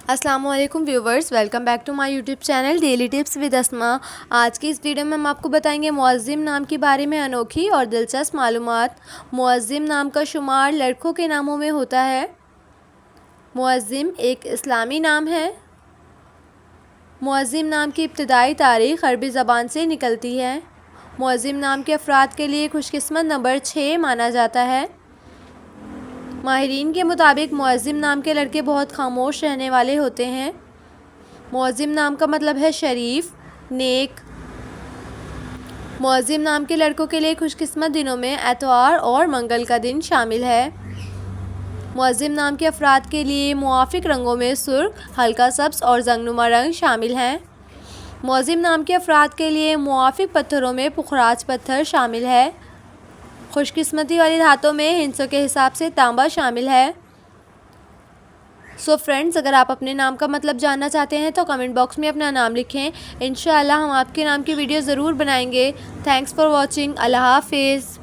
अस्सलामुअलैकुम viewers, welcome back to my YouTube channel daily tips with Asma. आज की इस वीडियो में हम आपको बताएंगे मुअज़्ज़िम नाम के बारे में अनोखी और दिलचस्प मालूमात। मुअज़्ज़िम नाम का शुमार लड़कों के नामों में होता है। मुअज़्ज़िम एक इस्लामी नाम है। मुअज़्ज़िम नाम की इब्तिदाई तारीख़ अरबी ज़बान से निकलती है। मुअज़्ज़िम नाम के अफराद के लिए खुशकिस्मत नंबर 6 माना जाता है। माहिरीन के मुताबिक मुअज़्ज़िम नाम के लड़के बहुत खामोश रहने वाले होते हैं। मुअज़्ज़िम नाम का मतलब है शरीफ, नेक। मुअज़्ज़िम नाम के लड़कों के लिए खुशकिस्मत दिनों में एतवार और मंगल का दिन शामिल है। मुअज़्ज़िम नाम के अफराद के लिए मुआफ़िक रंगों में सुर्ख, हल्का सब्ज़ और जंगनुमा रंग शामिल हैं। मुअज़्ज़िम नाम के अफराद के लिए मुआफ़िक पत्थरों में पुखराज पत्थर शामिल है। खुशकिस्मती वाली धातों में हिंसों के हिसाब से तांबा शामिल है। सो फ्रेंड्स, अगर आप अपने नाम का मतलब जानना चाहते हैं तो कमेंट बॉक्स में अपना नाम लिखें। इंशाअल्लाह हम आपके नाम की वीडियो ज़रूर बनाएंगे। Thanks for watching. अल्लाह हाफिज़।